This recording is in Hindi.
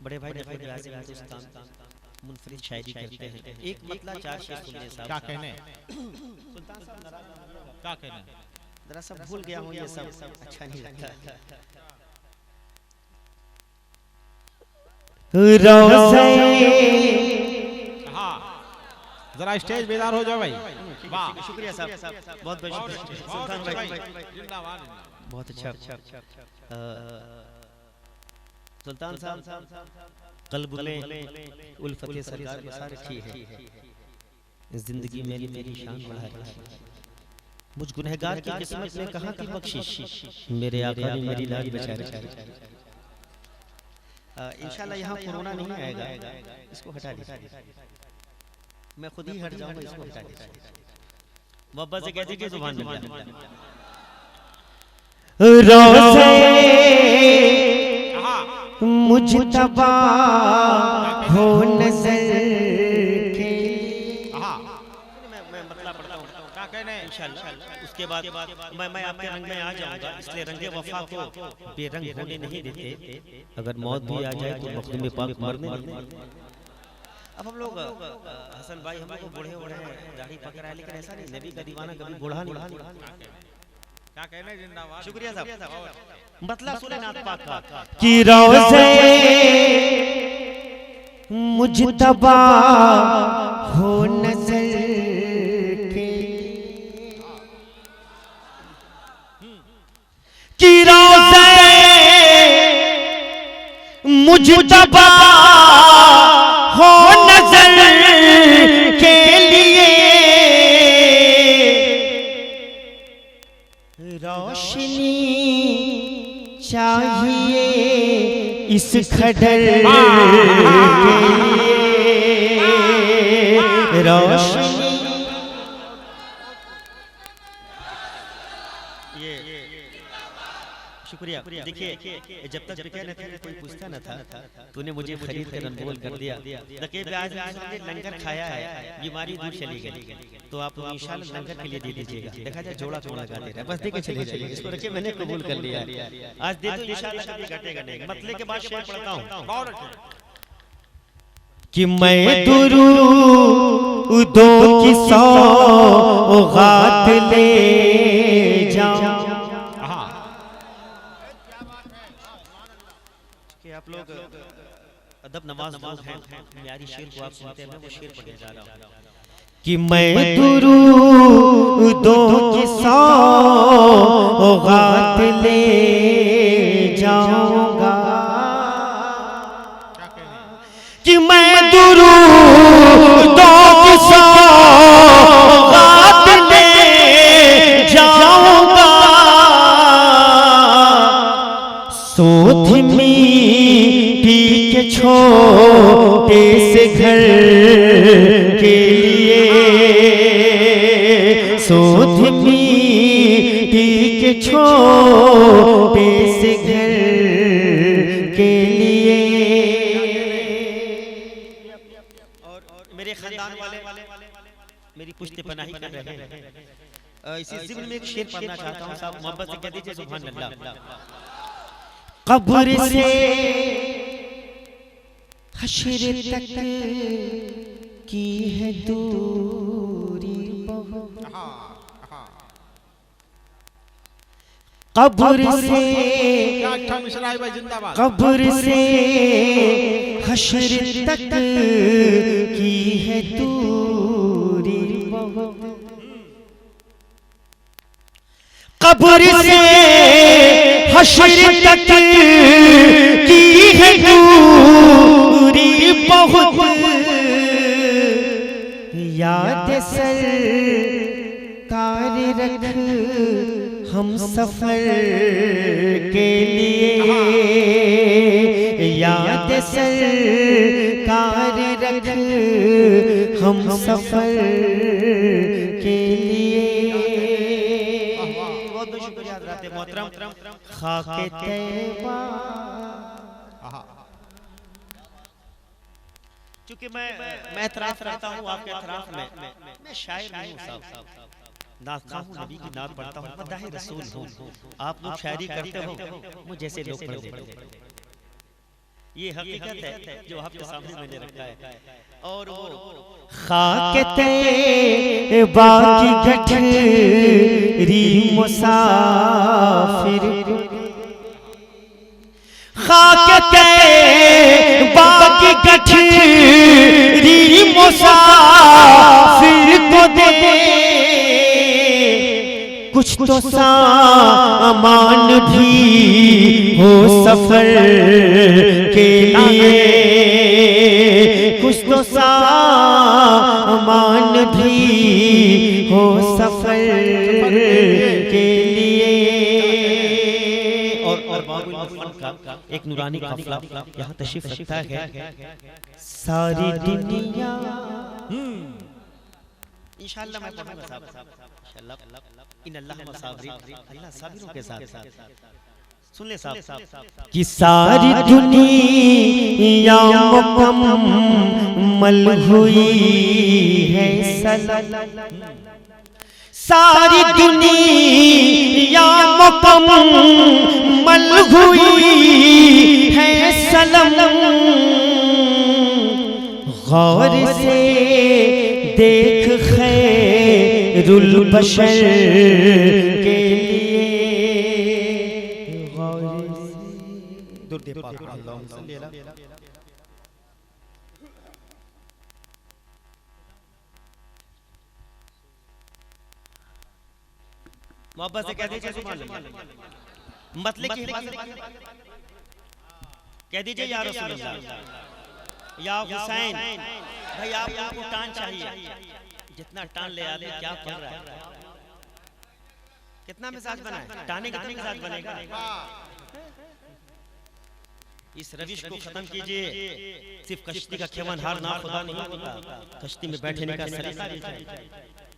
बड़े भाई ने मुनफरिद शायरी करते हैं। एक मतला चार शेर सुनने साहब। क्या कहने सुल्तान साहब नाराज क्या कहने जरा सब भूल गया हूँ, ये सब अच्छा नहीं लगता। हाँ जरा स्टेज बेदार हो जाओ भाई। वाह शुक्रिया साहब, बहुत बहुत शुक्रिया सुल्तान भाई, जिंदाबाद बहुत अच्छा। सुल्तान साहब कल्ब में उल्फत सरकार बसा रखी है, जिंदगी मेरी मेरी शान बढ़ा रही है। मुझ गुनहगार की किस्मत में कहाँ की बख्शिश, मेरे आका ने मेरी लाज बचा रखी है। इंशाल्लाह यहाँ कोरोना नहीं आएगा, इसको हटा दीजिए, मैं खुद ही हट जाऊंगा, इसको हटा दीजिए। बाबा से कह दीजिए सुभान अल्लाह। मुजतबा हो नजर के, मैं मतला पढ़ता हूँ क्या कहने इंशाल्लाह। उसके बाद मैं आपके रंग में आ जाऊंगा, इसलिए रंगे वफा को बेरंग होने नहीं देते। अगर मौत भी आ जाए तो मखदूम पाक मरने नहीं देते। अब हम लोग हसन भाई, हम लोग बूढ़े हो रहे हैं, दाढ़ी पकड़ा है, लेकिन ऐसा नहीं, नबी का दीवाना कभी बूढ़ा नहीं। क्या कहने जिंदाबाद। शुक्रिया साहब। मतलब सुने नात पाक का कि रोज़े मुजतबा हो नजर के, कि रोज़े मुजतबा हो नजर के लिए रोशनी चाहिए इस खडर के लिए, रोशनी। शुक्रिया। देखिए जब तक बिके न थे कोई पूछता न था, तूने मुझे खरीद कर अनमोल कर दिया। देखिए आज हमने लंगर खाया है, बीमारी दूर चली गई, तो आप इंशाल्लाह लंगर के लिए दे दीजिएगा। देखा जाए जोड़ा कौन लगा दे रहा है, बस दे के चले जाइए। इसको रखिए, मैंने कबूल कर लिया, आज दे दो इंशाल्लाह, कभी घटेगा नहीं। मतले के बाद शेर पढ़ता हूँ कि मैं दुरूदों की सौगात ले जाऊं। आप लोग अदब नवाज लोग हैं, प्यारी शेर को आप सुनते हैं, मैं वो शेर पढ़ने जा रहा हूँ कि मैं दुरूदों की सौगात ले जाऊंगा, कि मैं दुरूदों की सौगात ले जाऊंगा, सोध मिट्टी के छोटे से घर के लिए, सोध मिट्टी के छोटे से घर के लिए। और मेरे खानदान वाले मेरी पुश्ते पनाही कर रहे हैं। इसी ज़िम्न में एक शेर पढ़ना चाहता हूँ साहब, मोहब्बत से कह दीजिए सुभान अल्लाह। कब्र से हश्र तक की है दूरी बहुत, कब्र से कब्र से हश्र तक की है दूरी बहुत, कब्र से हश्र तक की है दूरी बहुत, याद सरकार रख हम सफर के लिए, याद सरकार रख हम सफर के लिए। बहुत बहुत शुक्रिया हज़रात मोहतरम। खाके तैबा, क्योंकि मैं एतराफ रहता हूँ आपके एतराफ में, मैं शायर नहीं हूँ साहब, नाज़ हूँ, नबी की नात पढ़ता हूँ, मदाह रसूल हूँ। आप लोग शायरी करते हो, मुझे जैसे लोग पढ़ देते हो। ये हकीकत है जो आपके सामने मैंने रखा है। और वो खाक तैबा की गठरी मुसाफिर, खाक तैबा की गठरी मुसाफिर को दे कुछ तो सामान भी हो सफर के लिए, कुछ तो सामान भी हो सफर के लिए। और बाबुल मुफन का एक नूरानी काफिला यहाँ तशरीफ रखता है। सारी दुनिया इंशाअल्लाह मैं पढ़ूंगा साहब, इंशाअल्लाह इन अल्लाह मसाबिर, अल्लाह साबिरों के साथ। सुन ले साहब कि सारी दुनिया मुकम्मल हुई है सलाम, सारी दुनिया मुकम्मल हुई है सलाम। गौर से देख खैरुल बशर के लिए, गौर से दुर्द पाक अल्लाहुम्मा सल्ली अला मोहब्बत से कह दीजिए सुभान अल्लाह, मतलब की कह दीजिए या रसूल अल्लाह, या हुसैन। भाई आपको टान चाहिए, जितना टान ले आदमी क्या कर रहा है, कितना मिजाज बना है, टाने कितना मिजाज बनेगा। इस रविश को खत्म कीजिए। सिर्फ कश्ती का खेवनहार ना खुदा नहीं होता, कश्ती में बैठने का सलीका भी चाहिए।